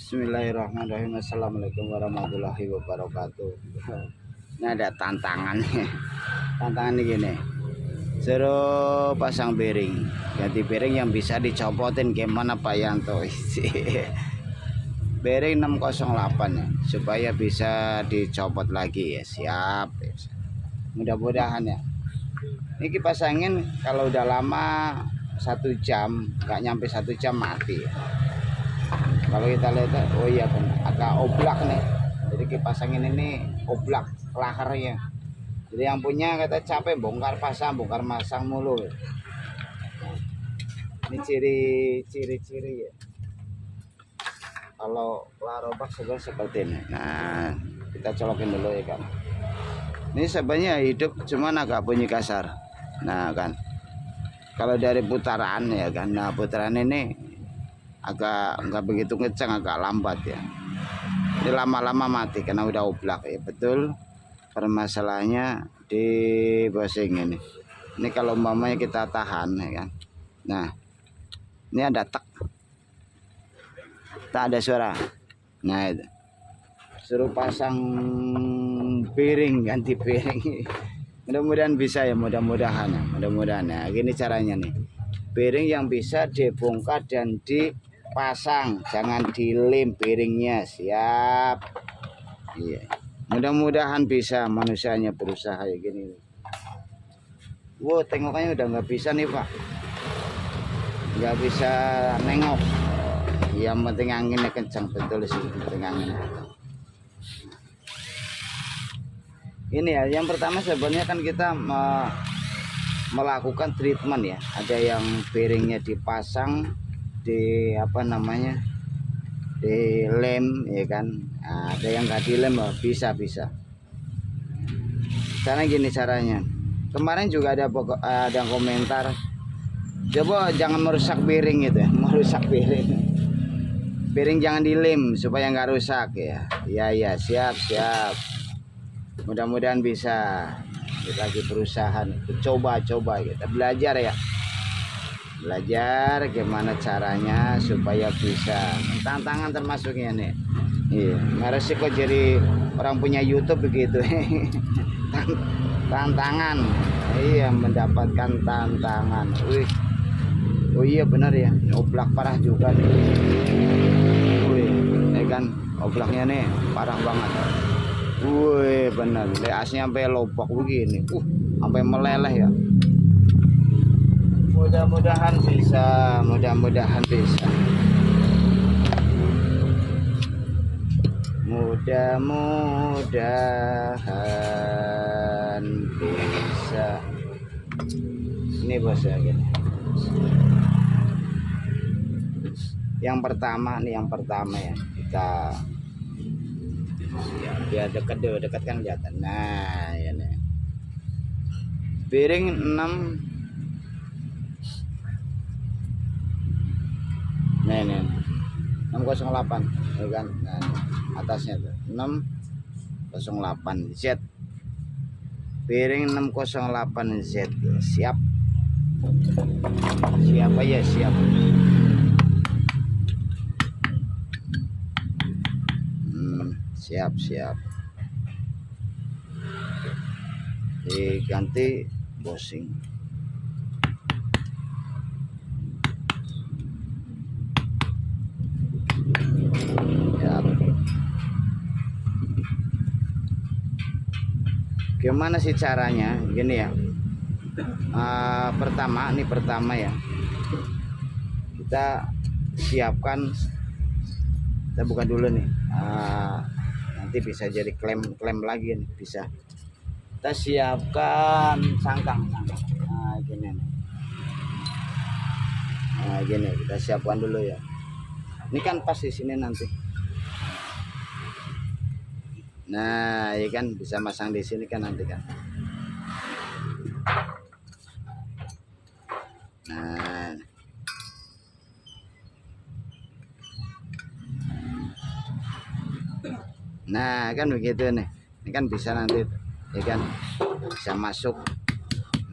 Bismillahirrahmanirrahim. Assalamualaikum warahmatullahi wabarakatuh. Ini ada tantangannya. Tantangannya gini, suruh pasang bearing, ganti bearing yang bisa dicopotin. Gimana Pak Yanto? Bearing 608 ya, supaya bisa dicopot lagi ya. Siap ya. Mudah-mudahan ya. Ini pasangin kalau udah lama 1 jam, nggak nyampe 1 jam mati ya. Kalau kita lihat, oh iya kan agak oblak nih. Jadi kipasangin ini oblak laharnya. Jadi yang punya kata capek bongkar pasang, bongkar masang mulu. Nah, ini ciri-ciri ya. Kalau larobak seperti ini. Nah, kita colokin dulu ya kan. Ini sebenarnya hidup cuman agak bunyi kasar. Nah kan, kalau dari putaran ya kan, nah putaran ini agak nggak begitu kencang, agak lambat ya. Ini lama-lama mati karena udah oblak ya. Betul, permasalahannya di bosing ini. Ini kalau umpamanya kita tahan ya kan. Nah, ini ada tak ada suara. Nah itu suruh pasang piring, ganti piring. Mudah-mudahan bisa ya, mudah-mudahan ya. Gini caranya nih, piring yang bisa dibongkar dan dipasang, jangan dilem piringnya. Siap. Iya, mudah-mudahan bisa. Manusianya berusaha ya gini. Wow, tengokannya udah nggak bisa nih Pak, nggak bisa nengok. Yang penting anginnya kencang. Betul sih, penting angin. Ini ya, yang pertama sebenarnya kan kita melakukan treatment ya. Ada yang piringnya dipasang, di apa namanya, dilem ya kan. Nah, ada yang nggak dilem, bisa. Karena gini caranya. Kemarin juga ada komentar, coba jangan merusak piring itu ya. Merusak piring jangan dilem supaya nggak rusak ya. Iya siap. Mudah-mudahan bisa. Kita lagi berusaha nih. Coba kita belajar ya. Belajar gimana caranya supaya bisa. Tantangan termasuknya nih. Iya, resiko jadi orang punya YouTube begitu. Tantangan. Iya, mendapatkan tantangan. Wih. Oh iya benar ya. Oblak parah juga nih. Wih, ini kan oblaknya nih parah banget. Wih benar, leasnya sampai lobak begini, sampai meleleh ya. Mudah-mudahan bisa. Mudah-mudahan bisa. Ini bos ya gini. Yang pertama ya, kita ya, biar dekat kan kelihatan. Nah ini piring 608 ya kan. Nah, atasnya tuh 608 Z, piring 608 Z ya. Siap aja, siap. Siap. Diganti bosing. Siap. Gimana sih caranya? Gini ya. Pertama ya. Kita siapkan. Kita buka dulu nih. Nanti bisa jadi klem lagi nih, bisa. Kita siapkan sangkang. Nah gini kita siapkan dulu ya. Ini kan pas di sini nanti. Nah ya kan, bisa masang di sini kan nanti kan. Nah kan begitu nih. Ini kan bisa nanti ya kan, bisa masuk.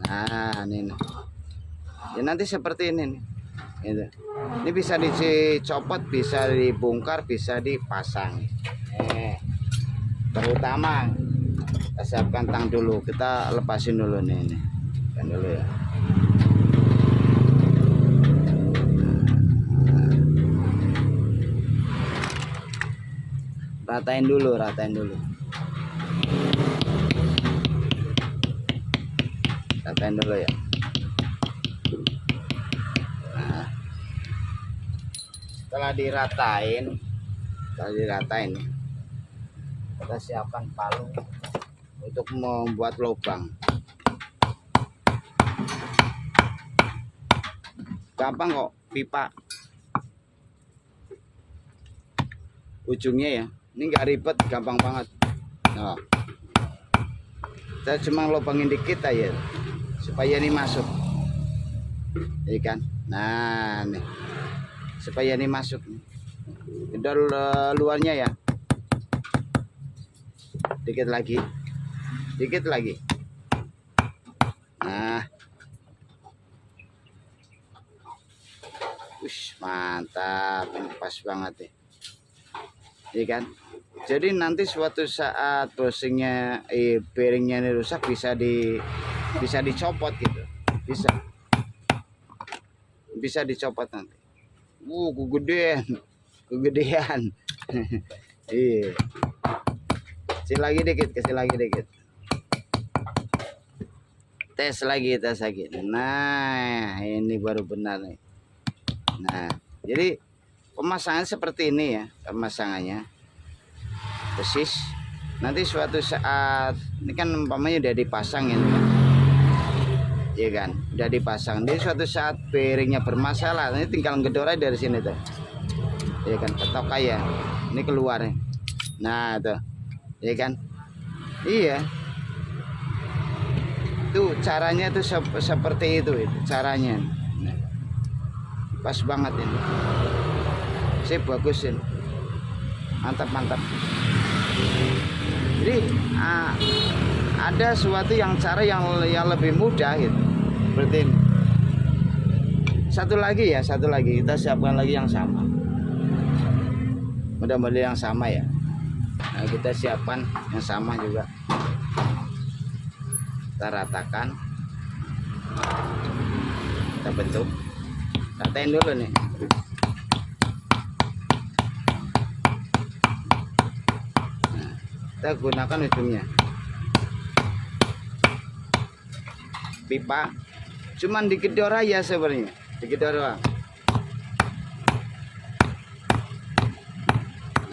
Nah ini nih. Ya nanti seperti ini nih. Gitu. Ini bisa dicopot, bisa dibongkar, bisa dipasang. Terutama kita siapkan tang dulu, kita lepasin dulu nih, ini kan dulu ya. Ratain dulu, ratain dulu. Ratain dulu ya. Nah, setelah diratain, kita siapkan palu untuk membuat lubang. Gampang kok, pipa ujungnya ya. Ini nggak ribet, gampang banget. Nah, kita cuma lubangin dikit aja supaya ini masuk, ya kan? Nah, nih supaya ini masuk. Kita luarnya ya, dikit lagi, dikit lagi. Nah, mantap, ini pas banget ya. Iya kan? Jadi nanti suatu saat bushingnya, bearingnya ini rusak, bisa dicopot gitu, bisa dicopot nanti. Kegedean. Iya. Kasih lagi dikit. Tes lagi. Nah, ini baru benar nih. Nah, jadi pemasangan seperti ini ya, pemasangannya. Persis. Nanti suatu saat ini kan umpamanya udah dipasang ini kan. Iya kan? Udah dipasang. Jadi suatu saat bearingnya bermasalah, ini tinggal ngedor aja dari sini tuh. Iya kan? Ketok aja. Ini keluar. Nah, tuh. Iya kan? Iya. Itu caranya tuh seperti itu caranya. Nah, pas banget ini. Sip, bagusin. Mantap. Jadi ada suatu cara yang lebih mudah gitu, seperti ini. Satu lagi kita siapkan lagi yang sama, mudah-mudahan yang sama ya. Nah, kita siapkan yang sama juga, kita ratakan, kita bentuk, ratain dulu nih. Kita gunakan ujungnya pipa, cuman digedor aja sebenarnya, digedor doang.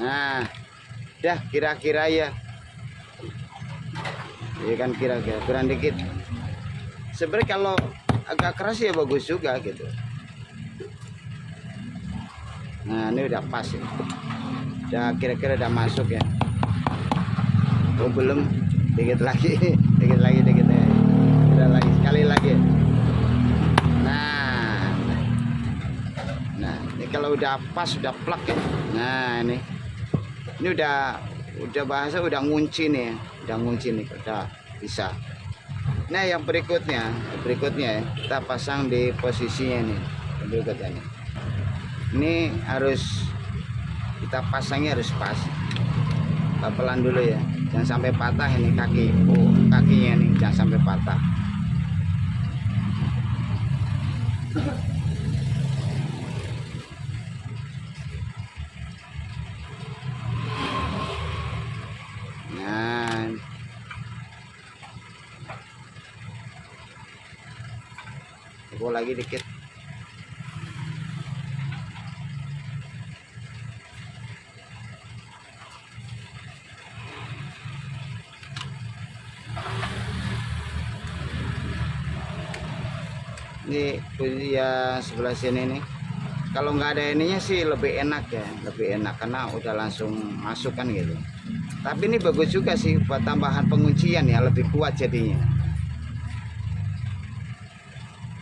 Nah, dah kira-kira ya, ya kan, kira-kira kurang dikit. Sebenarnya kalau agak keras ya bagus juga gitu. Nah, ini udah pas ya, udah kira-kira udah masuk ya. Oh belum, dikit lagi ya. Udah lagi, sekali lagi. Nah, ini kalau udah pas, udah plak ya. Nah, ini udah bahasa udah ngunci nih, udah bisa. Nah, yang berikutnya ya, kita pasang di posisinya nih, berikutnya nih. Ini harus kita pasangnya harus pas. Kita pelan dulu ya, jangan sampai patah ini kakinya nih, jangan sampai patah. Nah, aku lagi dikit. Ini ya sebelah sini nih, kalau nggak ada ininya sih lebih enak ya, karena udah langsung masuk kan gitu. Tapi ini bagus juga sih buat tambahan penguncian ya, lebih kuat jadinya.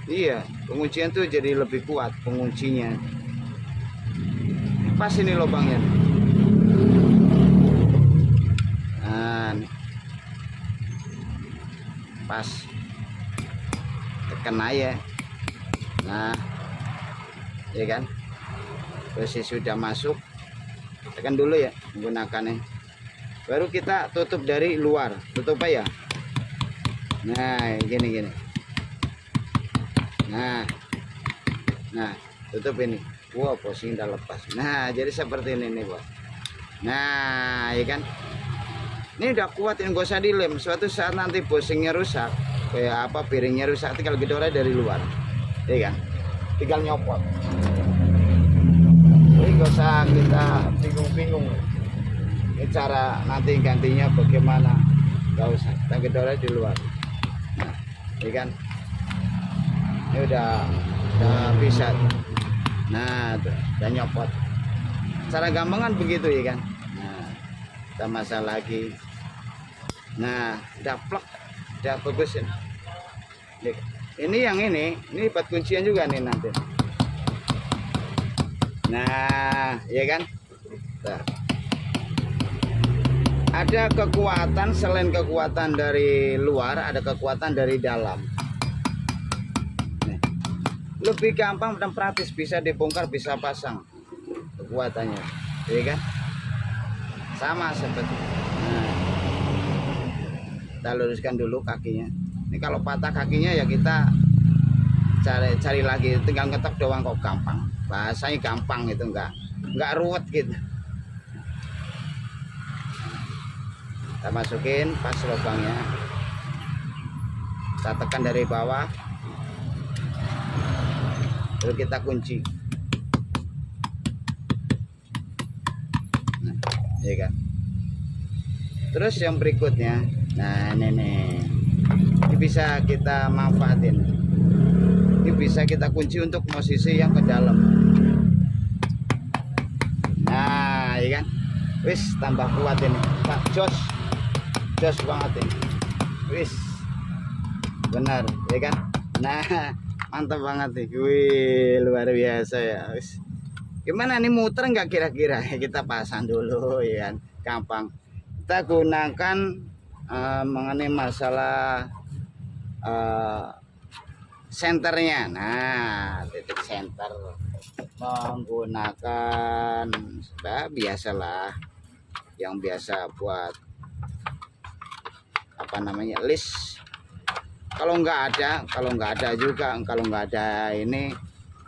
Iya, penguncian tuh jadi lebih kuat penguncinya. Pas ini lubangnya. Nah, pas, tekan aja. Nah, ya kan. Posisi sudah masuk, tekan dulu ya menggunakannya, baru kita tutup dari luar, tutup aja. Nah gini. Nah tutup ini. Wow, posisi udah lepas. Nah jadi seperti ini nih bos. Nah ya kan, ini udah kuat, ini gak usah dilem. Suatu saat nanti bosingnya rusak, kayak apa, piringnya rusak, tinggal gedornya dari luar, ya kan, tinggal nyopot. Jadi gak usah kita bingung-bingung ini cara nanti gantinya bagaimana, gak usah, kita gedornya di luar. Nah ya kan, ini udah bisa. Nah tuh, udah nyopot. Cara gampangan begitu ya kan. Nah kita masang lagi. Nah udah plek, udah bagus ini. Ini yang ini buat kuncian juga nih nanti. Nah ya kan. Nah, ada kekuatan, selain kekuatan dari luar, ada kekuatan dari dalam. Lebih gampang dan praktis, bisa dibongkar, bisa pasang kekuatannya, ya kan, sama seperti. Nah, kita luruskan dulu kakinya. Ini kalau patah kakinya ya kita cari lagi, tinggal ngetok doang kok, gampang, bahasanya gampang, itu enggak ruwet gitu. Kita masukin pas lubangnya, kita tekan dari bawah, lalu kita kunci. Nah, ya kan. Terus yang berikutnya, nah ini bisa kita manfaatin. Ini bisa kita kunci untuk posisi yang ke dalam. Nah, ya kan. Wis, tambah kuat ini, Pak. Jos banget ini. Wis, benar, ya kan. Nah, mantap banget nih. Wih, luar biasa ya. Gimana nih, muter nggak kira-kira? Kita pasang dulu ya kan, gampang. Kita gunakan mengenai masalah senternya. Nah, titik senter menggunakan biasalah yang biasa buat apa namanya, list. Kalau nggak ada juga, kalau nggak ada ini,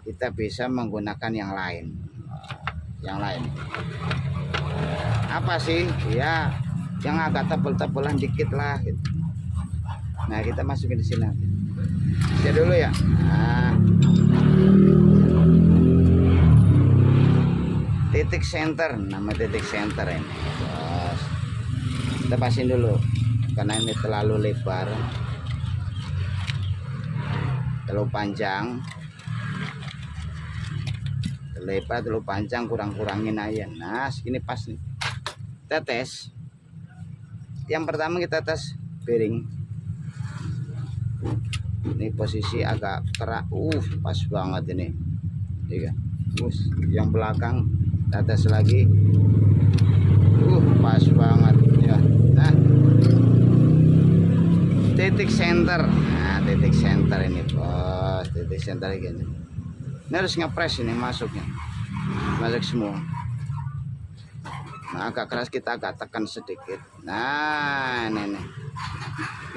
kita bisa menggunakan yang lain. Apa sih ya, yang agak tebel-tebelan dikit lah gitu. Nah kita masukin di sini aja dulu ya. Nah, titik center, nama titik center ini. Terus kita pasin dulu karena ini terlalu lebar, terlalu panjang, terlalu panjang, kurangin aja. Nah segini pas nih. Kita tes. Yang pertama kita tes bearing. Ini posisi agak kerak, pas banget ini. Terus yang belakang kita tes lagi. Pas banget ya. Nah, titik center. Nah, titik center ini bos, titik center gini. Ini harus ngepres ini masuknya, masuk semua. Nah, agak keras, kita agak tekan sedikit. Nah, ini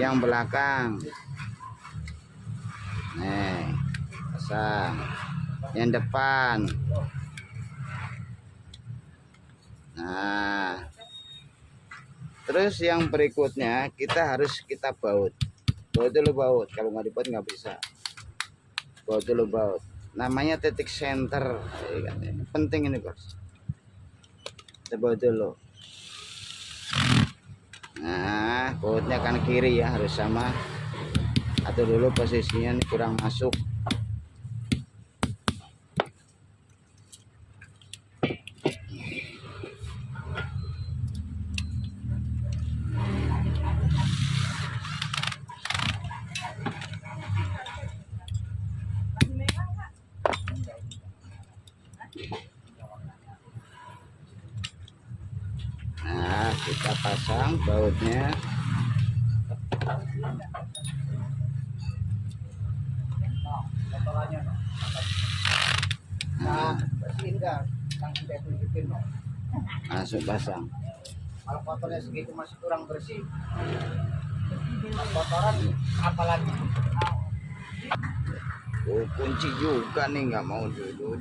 yang belakang. Nih, pasang. Yang depan. Nah, terus yang berikutnya kita baut dulu, kalau nggak dibaut nggak bisa. Baut dulu, namanya titik center, penting ini bos. Kita baut dulu. Nah, bautnya kan kiri ya, harus sama. Atur dulu posisinya, ini kurang masuk. Nah, kita pasang bautnya. Nah, bersihin dah. Langsung saya tunjukin loh. Langsung pasang. Kalau kotornya segitu masih kurang bersih. Kotoran apalagi. Oh, kunci juga nih, nggak mau duduk.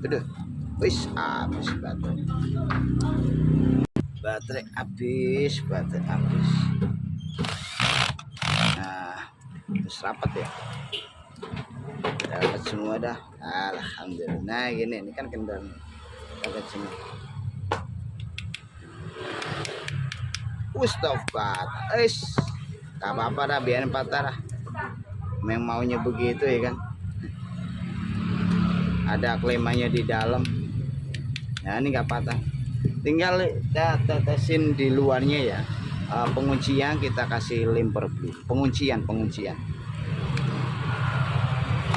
Udah. Wis habis baterai. Baterai habis. Nah, terus rapat ya. Dapat semua dah. Alhamdulillah. Nah, ini kan kendor. Dapat semua. Ustafat. Tak apa-apa dah, biarin patah dah. Memang maunya begitu ya kan. Ada klemannya di dalam. Nah, ini nggak patah. Tinggal kita tesin di luarnya ya. Penguncian kita kasih lem perblue. Penguncian.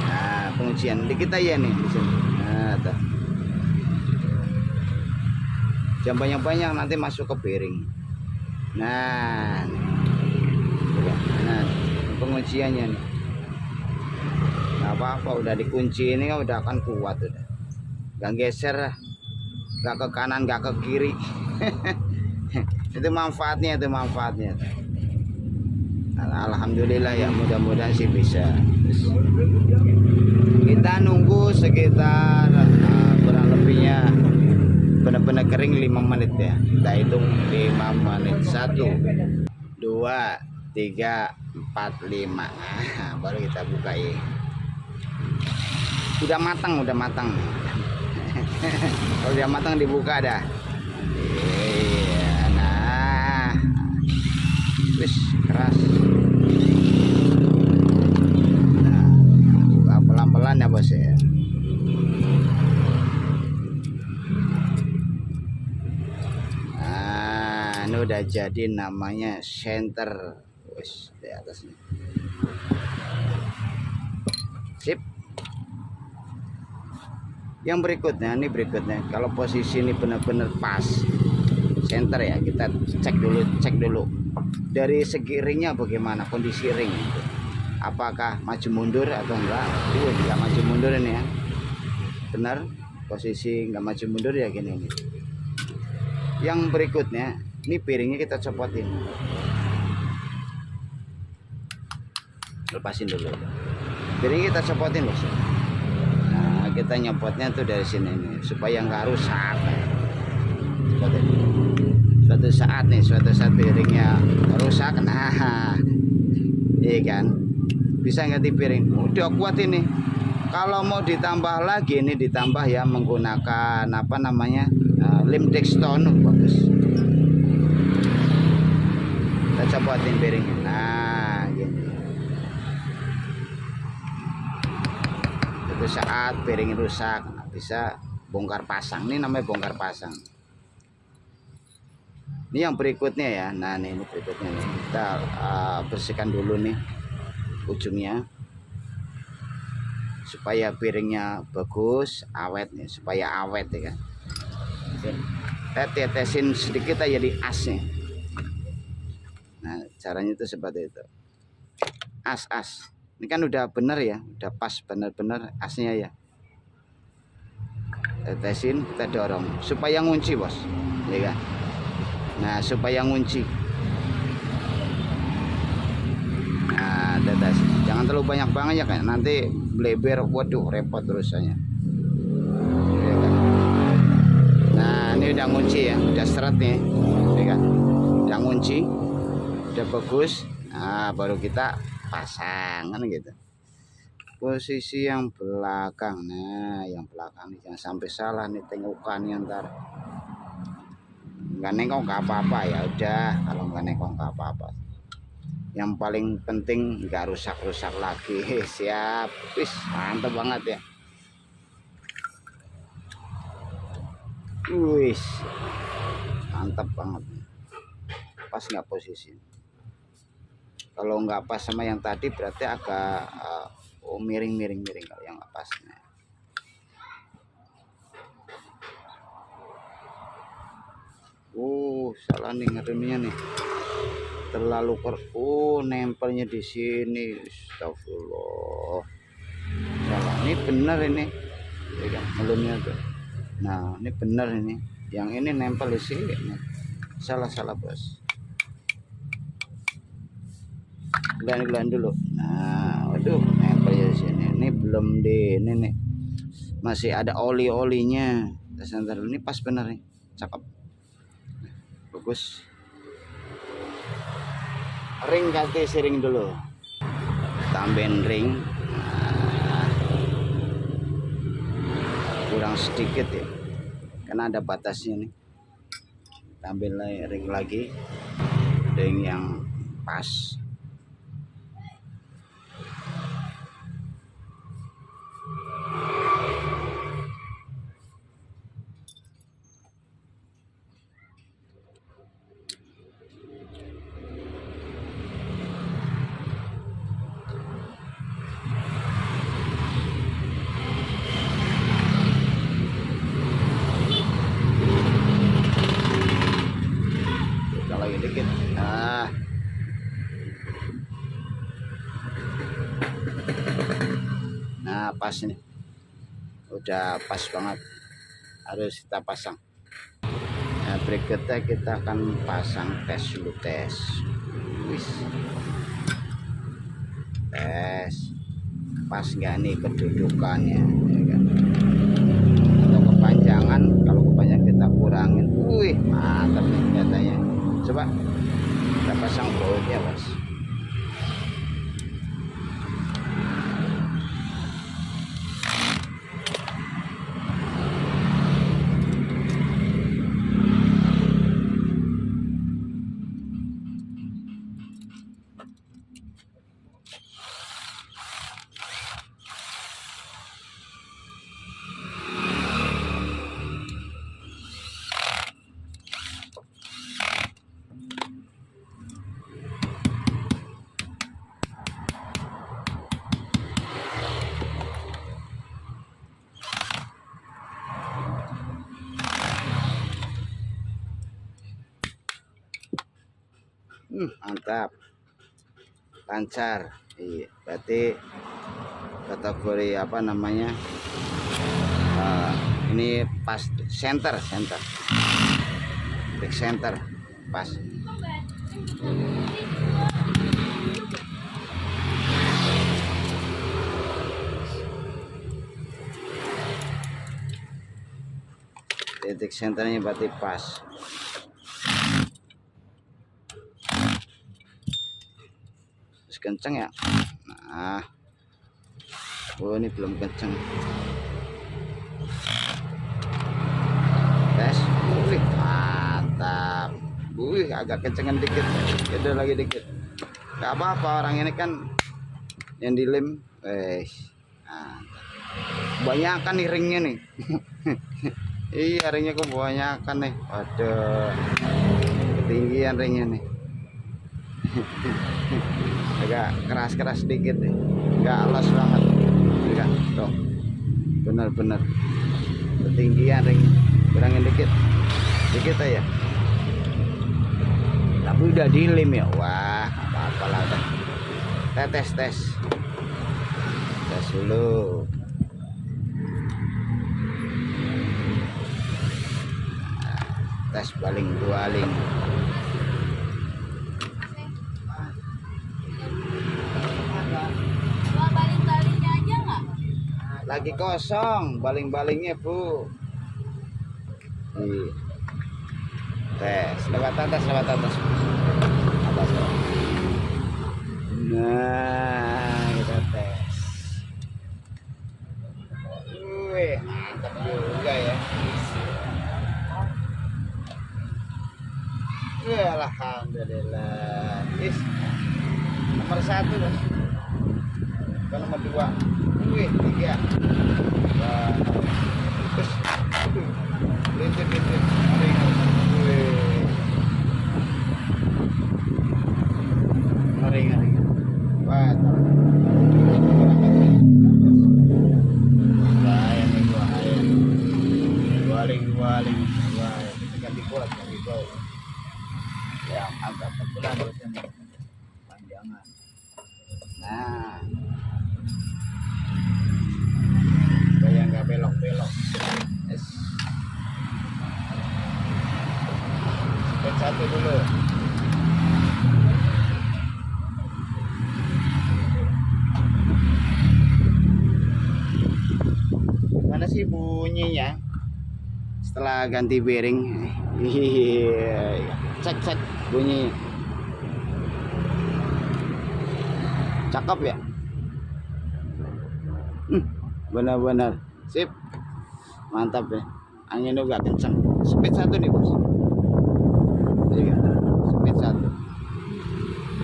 Nah, penguncian di kita ya nih di sini. Nah, tuh. Jangan banyak-banyak nanti masuk ke piring. Nah, pengunciannya nih. Nggak apa-apa, udah dikunci ini kan udah akan kuat udah. Gak geser lah. Gak ke kanan, gak ke kiri. Itu manfaatnya. Alhamdulillah ya, mudah-mudahan sih bisa. Kita nunggu sekitar kurang lebihnya benar-benar kering 5 menit ya. Kita hitung 5 menit. 1 2 3 4 5. Baru kita buka ya. Udah matang. Kalau udah matang dibuka dah. Iya, nah, wis keras. Nah, buka pelan-pelan ya bos ya. Nah, ini udah jadi namanya center. Wis di atasnya. Sip. Yang berikutnya, kalau posisi ini benar-benar pas center ya, kita cek dulu dari segi ringnya bagaimana kondisi ring, apakah maju mundur atau enggak. Nggak maju mundur ini ya, benar posisi nggak maju mundur ya gini nih. Yang berikutnya ini piringnya kita copotin, lepasin dulu piringnya, kita copotin bos. Kita nyopotnya tuh dari sini nih supaya nggak rusak. Suatu saat piringnya rusak, nah iya kan, bisa ganti piring. Udah kuat ini. Kalau mau ditambah lagi ini ditambah ya menggunakan apa namanya lem Dextone, bagus. Kita copotin piringnya. Nah gini. Suatu saat piring rusak, bisa bongkar pasang. Ini namanya bongkar pasang. Ini yang berikutnya ya. Nah ini berikutnya nih. Kita bersihkan dulu nih ujungnya supaya piringnya bagus, awet nih, supaya awet ya kan. Kita tetesin sedikit aja di asnya. Nah caranya itu seperti itu. As. Ini kan udah bener ya, udah pas bener-bener asnya ya. Tetesin, kita dorong supaya ngunci bos, ya kan. Nah supaya ngunci. Nah tetes, jangan terlalu banyak banget ya kan, nanti bleber, waduh repot terusannya. Ya kan? Nah ini udah ngunci ya, udah seret nih, ya kan. Udah ngunci, udah bagus. Nah baru kita pasangan gitu. Posisi yang belakang, nah yang belakang nih jangan sampai salah nih tengokannya, ntar nggak nengok nggak apa-apa ya udah. Kalau nggak nengok nggak apa-apa, yang paling penting nggak rusak-rusak lagi. Siap, wis mantap banget ya. Wis mantap banget, pas nggak posisi. Kalau nggak pas sama yang tadi berarti agak miring kalau yang nggak pas. Salah nih ngeremnya nih, terlalu nempelnya di sini. Astagfirullah. Ini bener ini, ya kan, mulutnya tuh. Nah ini bener ini, yang ini nempel di sini. Salah bos. Gelan dulu. Nah, waduh, nempel di sini. Ini belum di ini nih. Masih ada oli-olinya. Ntar ini pas bener nih. Cakep. Bagus. Ring ganti siring dulu. Tambahin ring. Nah, kurang sedikit ya. Karena ada batasnya nih. Tambahin ring lagi. Ring yang pas. Dikit. Nah pas ini udah pas banget, harus kita pasang. Nah berikutnya kita akan pasang tes dulu. Tes pas nggak nih kedudukannya ya kan? Atau kepanjangan, kalau kepanjangan kita kurangin. Wih mantap nih katanya. Coba kita pasang bautnya bos. Mantap, lancar. Iya, berarti kategori apa namanya, ini pas center back center pas. Titik senternya berarti pas. Kenceng ya. Nah, oh ini belum kenceng. Tes. Wih mantap. Wih agak kencengan dikit. Udah lagi dikit. Gak apa-apa, orang ini kan yang dilem. Nah, kebanyakan nih ringnya nih. Iya ringnya kebanyakan nih. Waduh, ketinggian ringnya nih. Agak keras sedikit nih, nggak alas banget ya tuh, bener-bener ketinggian ring, kurangin dikit aja, tapi udah dilem ya. Wah apa-apa lah udah. Tes dulu. Tes baling. Lagi kosong baling-balingnya bu. Tes lewat atas. Nah kita tes. Wih mantap juga ya. Alhamdulillah. Nomor 1 bos. Bukan nomor 2. Wih 3. Wah. Terus licin. Ngeri. Wah. Bahaya nih bahaya. Waling. Wah, kita ganti kuat. Ya, agak kebetulan bosnya panjangan. Nah. satu dulu. Mana sih bunyinya setelah ganti bearing? Cek bunyi. Cakep ya. Benar-benar sip, mantap ya. Angin juga kencang. Speed 1 nih bos. Iya, speed 1.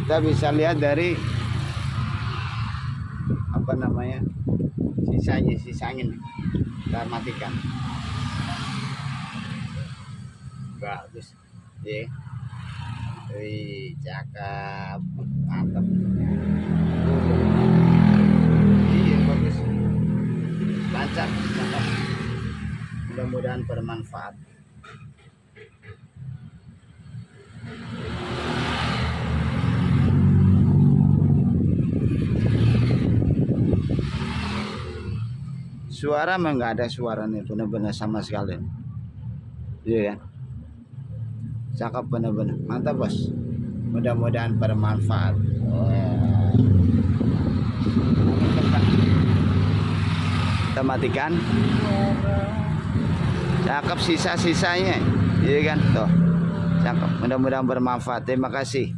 Kita bisa lihat dari apa namanya, sisa angin. Kita matikan. Bagus. Iya. Wih, cakep, mantap. Iya, bagus. Lancar, cakep. Mudah-mudahan bermanfaat. Suara mah nggak ada suaranya, benar-benar sama sekali. Iya ya. Cakep benar-benar. Mantap bos. Mudah-mudahan bermanfaat. Kita matikan. Cakep sisa-sisanya. Iya kan? Tuh. Cakep. Mudah-mudahan bermanfaat. Terima kasih.